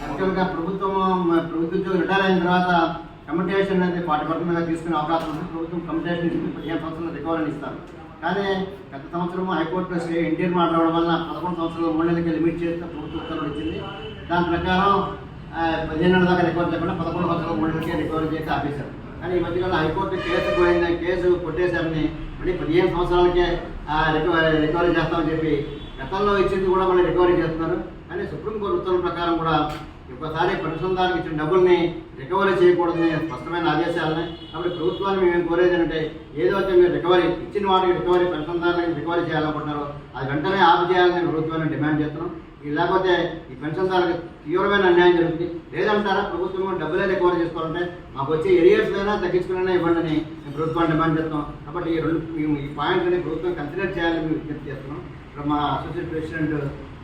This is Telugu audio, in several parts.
యాక్చువల్గా ప్రభుత్వ రిటైర్ అయిన తర్వాత కమ్యూనికేషన్ అనేది 40% తీసుకునే అవకాశం ఉంది. ప్రభుత్వం కమ్యూనికేషన్ ఇస్తుంది, 15 సంవత్సరాలు రికవరీ ఇస్తారు. కానీ గత సంవత్సరం హైకోర్టు ఇంటీరియర్ మాట రావడం వల్ల 11 సంవత్సరాలు 3 నెలలకి లిమిట్ చేస్తే ప్రభుత్వం ఉత్తర్వులు ఇచ్చింది. దాని ప్రకారం 15 నెలల దాకా రికవరీ చేయకుండా 11 సంవత్సరాలు 3 నెలలకి రికవరీ చేసి ఆపేశారు. కానీ ఈ మధ్యకాలం హైకోర్టు కేసు కొట్టేశారని మళ్ళీ 15 సంవత్సరాలకే రికవరీ చేస్తామని చెప్పి గతంలో ఇచ్చింది కూడా మళ్ళీ రికవరీ చేస్తున్నారు. కానీ సుప్రీంకోర్టు ఉత్తర్వుల ప్రకారం కూడా ఒకసారి పెన్షన్దారులకు ఇచ్చిన డబ్బుల్ని రికవరీ చేయకూడదని స్పష్టమైన ఆదేశాలని. కాబట్టి ప్రభుత్వాన్ని మేము కోరేది ఏంటంటే ఏదైతే మీరు రికవరీ ఇచ్చిన వాటికి రికవరీ పెన్షన్దారులకు రికవరీ చేయాలనుకుంటున్నారో అది వెంటనే ఆపు చేయాలని ప్రభుత్వాన్ని డిమాండ్ చేస్తున్నాం. లేకపోతే ఈ పెన్షన్దారులకు తీవ్రమైన అన్యాయం జరుగుతుంది. లేదంటారా ప్రభుత్వం డబ్బులే రికవరీ చేసుకోవాలంటే మాకు వచ్చే ఏరియాస్లైనా తగ్గించుకునే ఇవ్వండి అని ప్రభుత్వాన్ని డిమాండ్ చేస్తున్నాం. కాబట్టి ఈ పాయింట్ని ప్రభుత్వం కన్సిడర్ చేయాలని మేము విజ్ఞప్తి చేస్తున్నాం. ఇప్పుడు మా అసోసియేట్ ప్రెసిడెంట్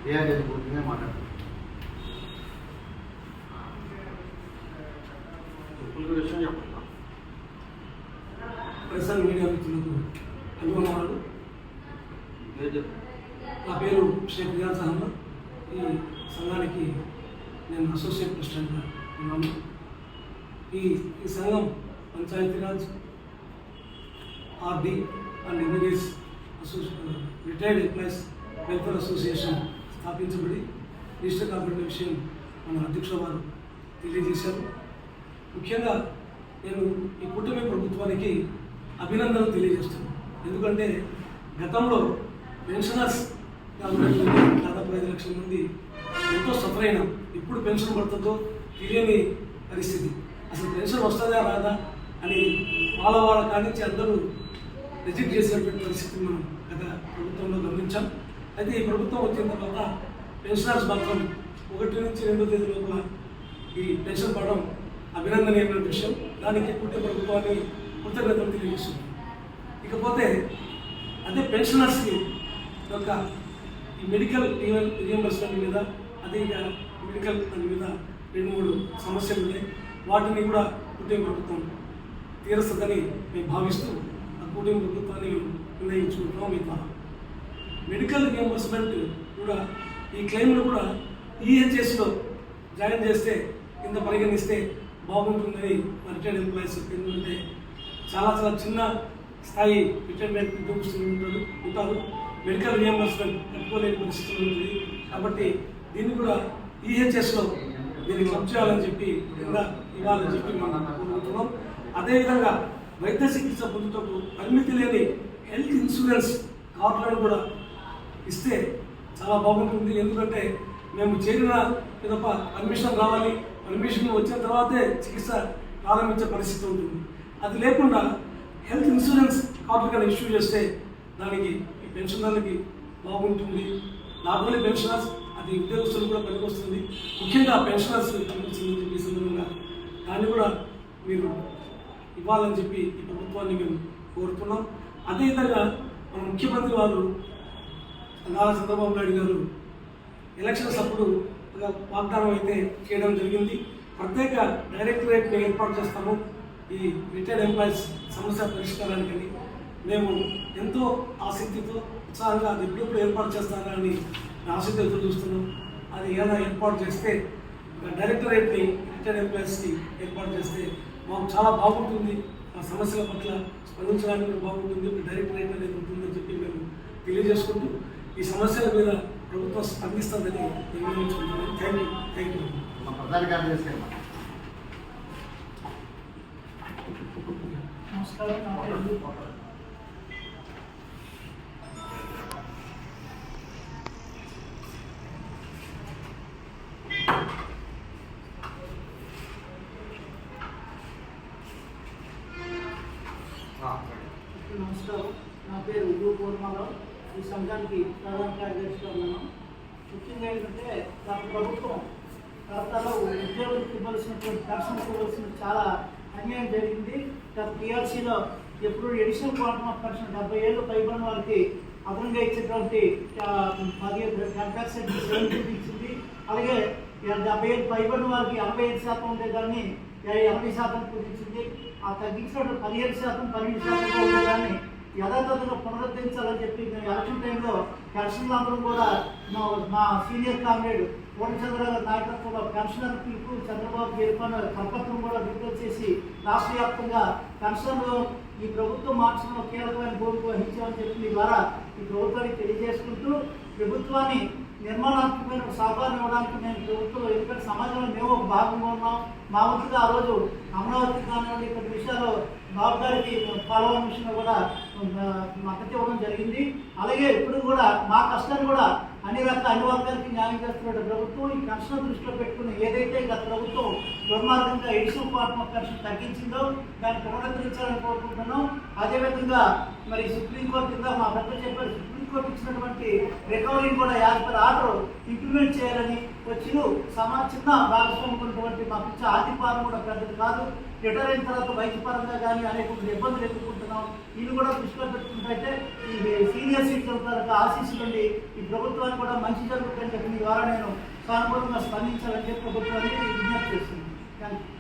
రియాజ్ పూర్తిగా మాట్లాడుతున్నాం. ప్రసాద్ మీడియా మిత్రులకు అనుగుణాలు. నా పేరు షేక్ రియాజ్ అహ్మద్. ఈ సంఘానికి నేను అసోసియేట్ ప్రెసిడెంట్గా ఉన్నాను. ఈ సంఘం Panchayati Raj RD and amenities retired employees welfare association స్థాపించబడి రిజిస్టర్ కాబడిన విషయం మన అధ్యక్షుల వారు తెలియజేశారు. ముఖ్యంగా నేను ఈ కూటమి ప్రభుత్వానికి అభినందనలు తెలియజేస్తున్నాను. ఎందుకంటే గతంలో పెన్షనర్స్ దాదాపు 5 లక్షల మంది ఎంతో సఫర్ అయినాం. ఇప్పుడు పెన్షన్ పడుతుందో తెలియని పరిస్థితి. అసలు పెన్షన్ వస్తుందా రాదా అని వాళ్ళ కానించి అందరూ రిజెక్ట్ చేసేటువంటి పరిస్థితి మనం గత ప్రభుత్వంలో గమనించాం. అయితే ఈ ప్రభుత్వం వచ్చిన తర్వాత పెన్షనర్స్ మాత్రం 1 నుంచి 2 తేదీ లోపల ఈ పెన్షన్ పడడం అభినందనీయమైన విషయం. దానికి కూటమి ప్రభుత్వాన్ని కృతజ్ఞతలు తెలియజేస్తుంది. ఇకపోతే అదే పెన్షనర్స్కి యొక్క ఈ మెడికల్ రియంబర్స్మెంట్ మీద అదే మెడికల్ దాని మీద 2-3 సమస్యలు ఉన్నాయి. వాటిని కూడా కూటమి ప్రభుత్వం తీరుస్తుందని మేము భావిస్తూ ఆ కూటమి ప్రభుత్వాన్ని నిర్ణయించుకుంటున్నాం. మీ ద్వారా మెడికల్ రియంబర్స్మెంట్ కూడా ఈ క్లెయిమ్లు కూడా ఈహెచ్ఎస్లో జాయిన్ చేస్తే కింద పరిగణిస్తే బాగుంటుందని రిటైర్డ్ ఎంప్లాయీస్. ఎందుకంటే చాలా చిన్న స్థాయి రిటైర్మెంట్ ఉద్యోగస్తులు ఉంటారు. మెడికల్ రియంబర్స్మెంట్ కట్టుకోలేని పరిస్థితులు ఉంటుంది. కాబట్టి దీన్ని కూడా ఈహెచ్ఎస్లో దీన్ని క్లబ్ చేయాలని చెప్పి కింద ఇవ్వాలని చెప్పి మనం కోరుకుంటున్నాం. అదేవిధంగా వైద్య చికిత్స పొందుటకు పరిమితి లేని హెల్త్ ఇన్సూరెన్స్ కార్డులను కూడా ఇస్తే చాలా బాగుంటుంది. ఎందుకంటే మేము చేరిన పిదప పర్మిషన్ రావాలి, పర్మిషన్ వచ్చిన తర్వాతే చికిత్స ప్రారంభించే పరిస్థితి ఉంటుంది. అది లేకుండా హెల్త్ ఇన్సూరెన్స్ కార్డు కన్నా ఇష్యూ చేస్తే దానికి ఈ పెన్షనర్లకి బాగుంటుంది. నాట్ ఓన్లీ పెన్షనర్స్, అది ఉద్యోగస్తులు కూడా పనికొస్తుంది. ముఖ్యంగా పెన్షనర్స్ పనికొస్తుందని చెప్పి సందర్భంగా దాన్ని కూడా మీరు ఇవ్వాలని చెప్పి ఈ ప్రభుత్వాన్ని మేము కోరుతున్నాం. అదేవిధంగా మన ముఖ్యమంత్రి వారు నారా చంద్రబాబు నాయుడు గారు ఎలక్షన్స్ అప్పుడు వాగ్దానం అయితే చేయడం జరిగింది. ప్రత్యేక డైరెక్టరేట్ని ఏర్పాటు చేస్తాము ఈ రిటైర్డ్ ఎంప్లాయీస్ సమస్య పరిష్కారానికని. మేము ఎంతో ఆసక్తితో ఉత్సాహంగా అది ఎప్పుడెప్పుడు ఏర్పాటు చేస్తారా అని ఆసక్తి ఎదురు చూస్తున్నాం. అది ఏదైనా ఏర్పాటు చేస్తే డైరెక్టరేట్ని రిటైర్డ్ ఎంప్లాయీస్కి ఏర్పాటు చేస్తే మాకు చాలా బాగుంటుంది. ఆ సమస్యల పట్ల స్పందించడానికి బాగుంటుంది. ఒక డైరెక్టరేట్ అనేది ఉంటుందని చెప్పి మేము తెలియజేసుకుంటూ ఈ సమస్యల మీద ప్రభుత్వం స్పందిస్తుందని నిర్ణయించుకుంటున్నాను. Thank you. మా ప్రధాన కార్యదర్శి నమస్కారం. నా పేరు పూర్ణమారావు. ఈ సంఘానికి ప్రధాన కార్యదర్శిగా ఉన్నాను. ముఖ్యంగా ఏంటంటే గత ప్రభుత్వం గతంలో ఉద్యోగులకు ఇవ్వాల్సినటువంటి పెన్షన్కి ఇవ్వాల్సిన చాలా అన్యాయం జరిగింది. గత టీఆర్సీలో ఎప్పుడు ఎడిషనల్ క్వాంటమ్ ఆఫ్ పెన్షన్ 70 ఏళ్ళు పైబడిన వారికి అదనంగా ఇచ్చేటువంటి 10% ఇచ్చింది. అలాగే 70 ఏళ్ళు పైబడిన వారికి 65% ఉండేదాన్ని 80% కుదించింది. ఆ తగ్గించినటువంటి 15%, 12% ఉండేదాన్ని యథాతథంగా పునరుద్ధరించాలని చెప్పి మేము ఎలక్షన్ టైంలో పెన్షన్లందరూ కూడా మా సీనియర్ కామ్రేడ్ పూర్ణచంద్ర గారి నాయకత్వంలో పెన్షనర్ పిలుపు చంద్రబాబు గెలుపన్న కరపత్రం కూడా విడుదల చేసి రాష్ట్ర వ్యాప్తంగా పెన్షన్లు ఈ ప్రభుత్వం మార్చడంలో కీలకమైన భూమిక వహించామని చెప్పి మీ ద్వారా ఈ ప్రభుత్వానికి తెలియజేసుకుంటూ ప్రభుత్వాన్ని నిర్మాణాత్మకమైన సహకారం ఇవ్వడానికి మేము ప్రభుత్వం ఎందుకంటే సమాజంలో మేము ఒక భాగంగా ఉన్నాం. మా వంతుగా ఆ రోజు అమరావతి కానివ్వండి కొన్ని విషయాల్లో బాబు గారికి ఫాలోవర్ విషయంలో కూడా మద్దతు ఇవ్వడం జరిగింది. అలాగే ఇప్పుడు కూడా మా కష్టాన్ని కూడా అన్ని వర్గాలకి న్యాయం చేస్తున్న ప్రభుత్వం ఈ పెన్షన్ దృష్టిలో పెట్టుకుని ఏదైతే గత ప్రభుత్వం దుర్మార్గంగా ఎడిషనల్ క్వార్టర్ ఆఫ్ పెన్షన్ తగ్గించిందో దాన్ని పునరుద్ధరించాలని కోరుకుంటున్నాం. అదేవిధంగా మరి సుప్రీంకోర్టు కింద మా పెద్ద చెప్పారు సుప్రీంకోర్టు ఇచ్చినటువంటి రికవరీని కూడా యాజ్ పర్ ఆర్డర్ ఇంప్లిమెంట్ చేయాలని చిన్న భాగస్వాముకున్నటువంటి మాకు ఇచ్చే ఆర్థిక భారం కూడా పెద్దది కాదు. రిటైర్ అయిన తర్వాత వైద్యపరంగా కానీ అనేక ఇబ్బందులు ఎదుర్కొంటున్నాం. ఇది కూడా దృష్టిలో పెట్టుకుంటే ఈ సీనియర్ సిటిజన్ ఆశీస్సులండి ఈ ప్రభుత్వానికి కూడా మంచి జరుగుతుందని చెప్పి మీ ద్వారా నేను సానుకూలంగా స్పందించాలని చెప్పి ప్రభుత్వానికి విజ్ఞప్తి చేస్తున్నాను. Thank you.